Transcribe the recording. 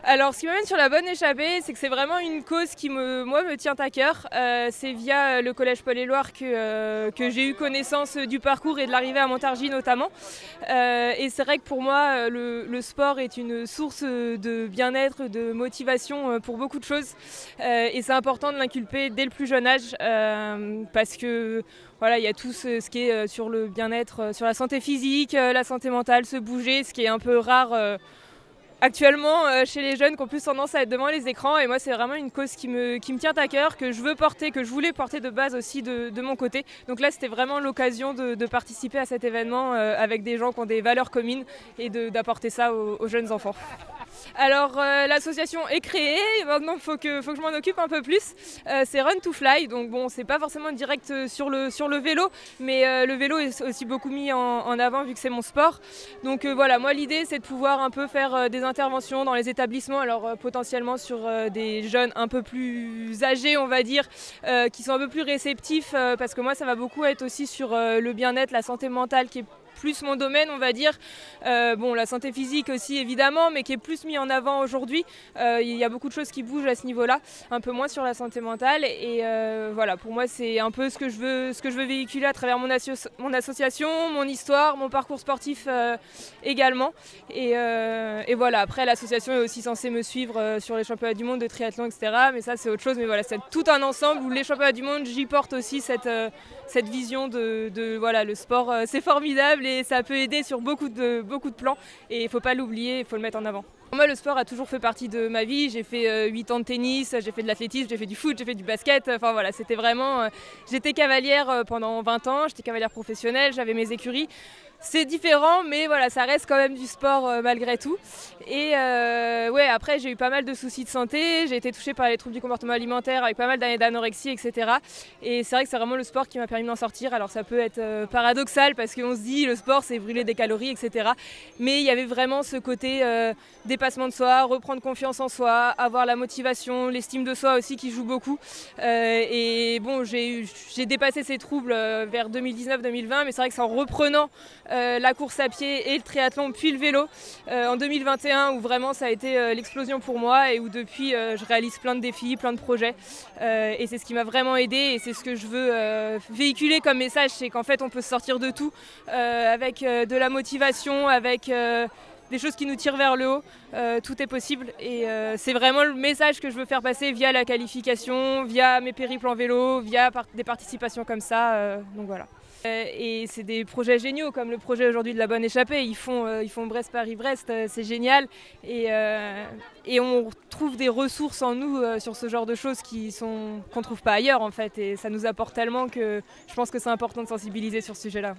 Alors, ce qui m'amène sur la bonne échappée, c'est que c'est vraiment une cause qui me tient à cœur. C'est via le collège Paul-et-Loire que j'ai eu connaissance du parcours et de l'arrivée à Montargis notamment. Et c'est vrai que pour moi, le sport est une source de bien-être, de motivation pour beaucoup de choses. Et c'est important de l'inculper dès le plus jeune âge parce que voilà, il y a tout ce qui est sur le bien-être, sur la santé physique, la santé mentale, se bouger, ce qui est un peu rare actuellement chez les jeunes qui ont plus tendance à être devant les écrans. Et moi, c'est vraiment une cause qui me tient à cœur, que je veux porter, que je voulais porter de base aussi de mon côté. Donc là, c'était vraiment l'occasion de participer à cet événement avec des gens qui ont des valeurs communes et d'apporter ça aux jeunes enfants. Alors l'association est créée, maintenant il faut que je m'en occupe un peu plus. C'est Run to Fly, donc bon, c'est pas forcément direct sur le vélo, mais le vélo est aussi beaucoup mis en avant vu que c'est mon sport. Donc voilà, moi l'idée c'est de pouvoir un peu faire des interventions dans les établissements, alors potentiellement sur des jeunes un peu plus âgés on va dire, qui sont un peu plus réceptifs, parce que moi ça va beaucoup être aussi sur le bien-être, la santé mentale qui est plus mon domaine on va dire. Bon, la santé physique aussi évidemment, mais qui est plus mis en avant aujourd'hui. Il y a beaucoup de choses qui bougent à ce niveau-là, un peu moins sur la santé mentale. Et voilà, pour moi c'est un peu ce que je veux véhiculer à travers mon association, mon histoire, mon parcours sportif également. Et voilà, après l'association est aussi censée me suivre sur les championnats du monde de triathlon, etc. Mais ça c'est autre chose, mais voilà, c'est tout un ensemble où les championnats du monde, j'y porte aussi cette vision de voilà, le sport c'est formidable et ça peut aider sur beaucoup de plans et il ne faut pas l'oublier, il faut le mettre en avant. Moi, le sport a toujours fait partie de ma vie. J'ai fait 8 ans de tennis, j'ai fait de l'athlétisme, j'ai fait du foot, j'ai fait du basket. Enfin voilà, c'était vraiment... J'étais cavalière pendant 20 ans, j'étais cavalière professionnelle, j'avais mes écuries. C'est différent, mais voilà, ça reste quand même du sport malgré tout. Et ouais, après, j'ai eu pas mal de soucis de santé. J'ai été touchée par les troubles du comportement alimentaire avec pas mal d'années d'anorexie, etc. Et c'est vrai que c'est vraiment le sport qui m'a permis d'en sortir. Alors ça peut être paradoxal parce qu'on se dit le sport, c'est brûler des calories, etc. Mais il y avait vraiment ce côté dépassement de soi, reprendre confiance en soi, avoir la motivation, l'estime de soi aussi qui joue beaucoup. Et bon, j'ai dépassé ces troubles vers 2019-2020, mais c'est vrai que c'est en reprenant la course à pied et le triathlon puis le vélo en 2021 où vraiment ça a été l'explosion pour moi et où depuis je réalise plein de défis, plein de projets et c'est ce qui m'a vraiment aidée et c'est ce que je veux véhiculer comme message, c'est qu'en fait on peut se sortir de tout avec de la motivation, avec des choses qui nous tirent vers le haut, tout est possible et c'est vraiment le message que je veux faire passer via la qualification, via mes périples en vélo, via des participations comme ça, donc voilà. Et c'est des projets géniaux comme le projet aujourd'hui de la Bonne Échappée, ils font Brest-Paris-Brest, c'est génial et on trouve des ressources en nous sur ce genre de choses qu'on ne trouve pas ailleurs en fait et ça nous apporte tellement que je pense que c'est important de sensibiliser sur ce sujet-là.